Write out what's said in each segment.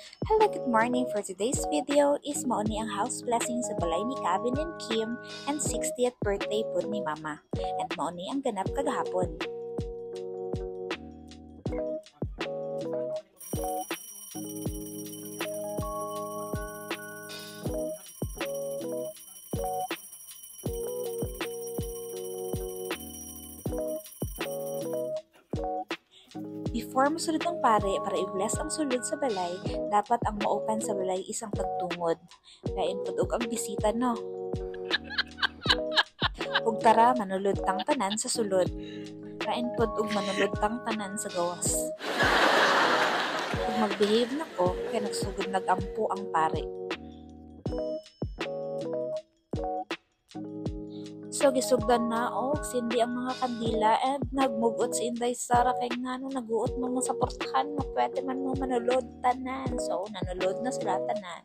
Hello, good morning. For today's video is mauni ang house blessing sa balay ni Kevin and Kim and 60th birthday po ni Mama. And mauni ang ganap kagahapon. Before masulod ang pare para i-bless ang sulod sa balay, dapat ang ma-open sa balay isang tagtungod. Lain pud og ang bisita no. Ug tara manulod tang tanan sa sulod. Lain pud og manulod tang tanan sa gawas. Kung mag-behave na ko, kaya nagsugod nagampo ang pare. So, gisugdan na sindi ang mga kandila and nagmugot si Inday Sara kay ngano naguot mo sa portahan mo pwede man mo manulod tanan. So, nanulod na sila tanan.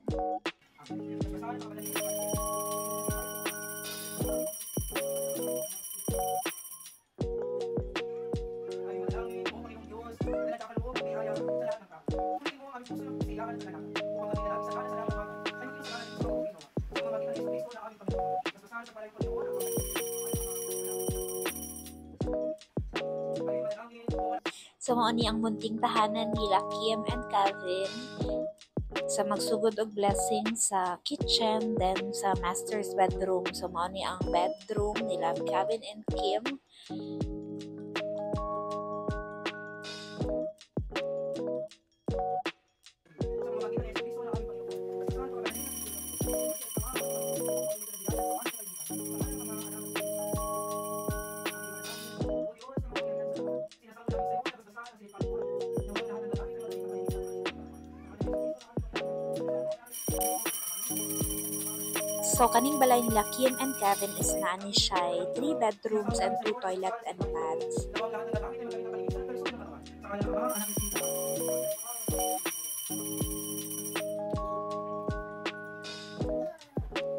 So, mauni ang munting tahanan nila Kim and Kevin sa magsugod og blessing sa kitchen, then sa master's bedroom. So, mauni ang bedroom nila Kevin and Kim. So, kaning balay nila Kim and Kevin is naani siya 3 bedrooms and 2 toilet and baths.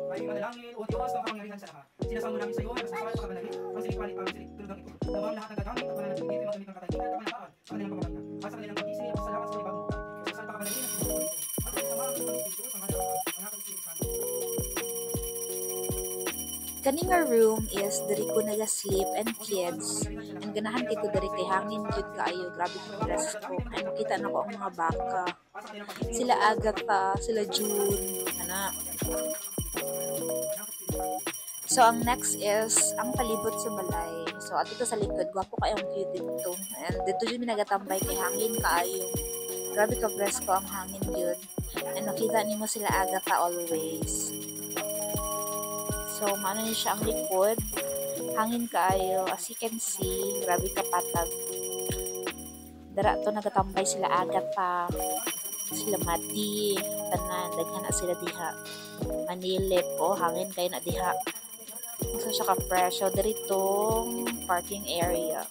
Ay manalangin, o Diyos, ang kapangyarihan sa lahat. Sinasamo namin sa iyo, ang kasasal sa kabanalin, ang silikpalit, ang siliktulang ito. Nawang lahat ng gagamit, at mananatili dito, magamit ng katahingan at kamanapaan sa kanilang pamamagitan. At sa kanilang pag-isip, at salamat sa panibagong buhay. Sa kasal pakabanalin at sinusunod ito. At sa sama, ang Espiritu, ang hanap ng Espiritu Santo. Kaning nga room is diri ko naga-sleep and kids. Ang ganahan kay ko diri kay hangin jud kaayo, grabe ko dress ko. Ay makita na ko ang mga baka. Sila Agatha, sila June, ana. So ang next is ang palibot sa balay. So ato to sa likod, gwapo kayong cute dito. And dito jud mi nagatambay kay hangin kaayo. Grabe ka presko ang hangin jud. And makita nimo sila Agatha always. So, maano niya siya ang likod. Hangin kaayo. As you can see, grabe kapatag. Dara to nagatambay sila Agatha. Sila Mati. Tanan, daghan na sila diha. Manilip. Hangin kayo na diha. Masa siya ka-fresh. So, daritong parking area.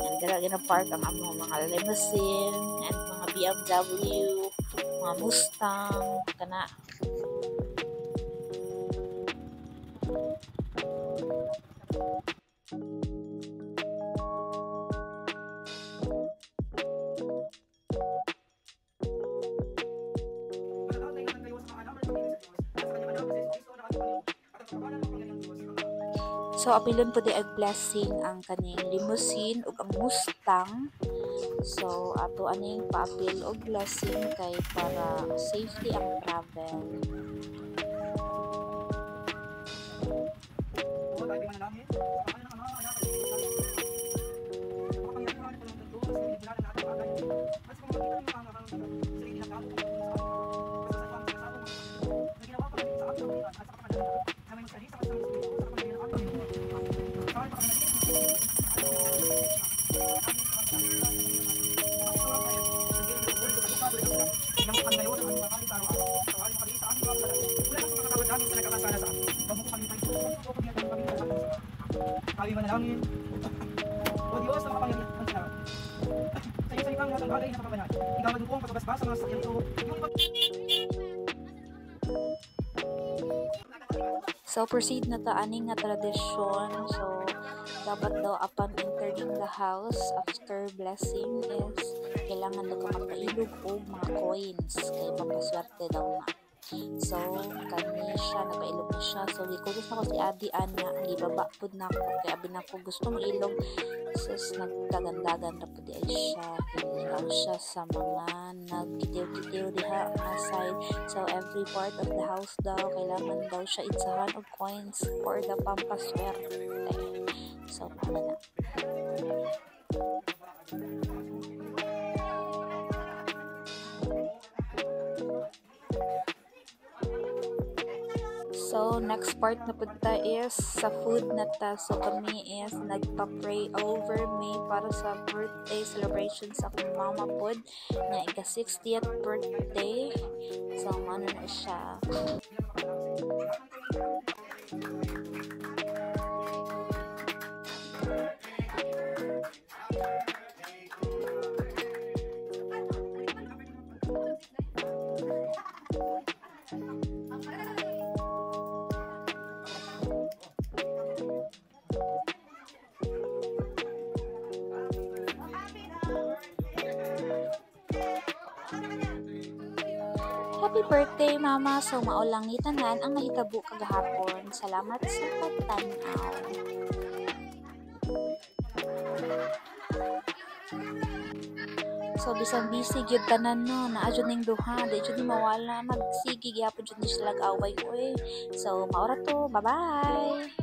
And dara gina-park ang among mga limousine and mga BMW, mga Mustang, kana. So, apilon po di ag blessing ang kaning limousine ug ang Mustang. So, ato aning paapil og blessing kay para safety ang travel. Kami manalangin, o Diyos, ang kapangyarihan sa lahat. Sa iyo salitang lahat ng bagay na kapabanal. Ikaw madugong pagbasbas sa mga sakyan ito. So, proceed na ta aning nga tradisyon. So, dapat daw upon entering the house after blessing is kailangan daw ka magpailog og mga coins kay pampaswerte daw na. So kani siya nagpailog na siya. So gikudos na ko si Adi ana ang ibaba pud na ko kay abi na ko gusto mailog. Sus nagdagan-dagan ra pud ay siya. Ilaw siya sa mga nagkitiw-kitiw diha na side. So every part of the house daw kailangan daw siya itsahan og coins for the pampaswerte. So paano na. So, next part na punta is sa food na ta. So, kami is nagpa-pray over me para sa birthday celebration sa akong mama pod na ika 60th birthday. So, ano na siya. Happy birthday, Mama! So, maulang ngitanan ang nahitabo kagahapon. Salamat sa pagtanaw. So, bisan busy gyud tanan no, naadyo ning duha, di jud ni mawala magsigi gyapon jud ni sila away oy. So, maura to. Bye-bye.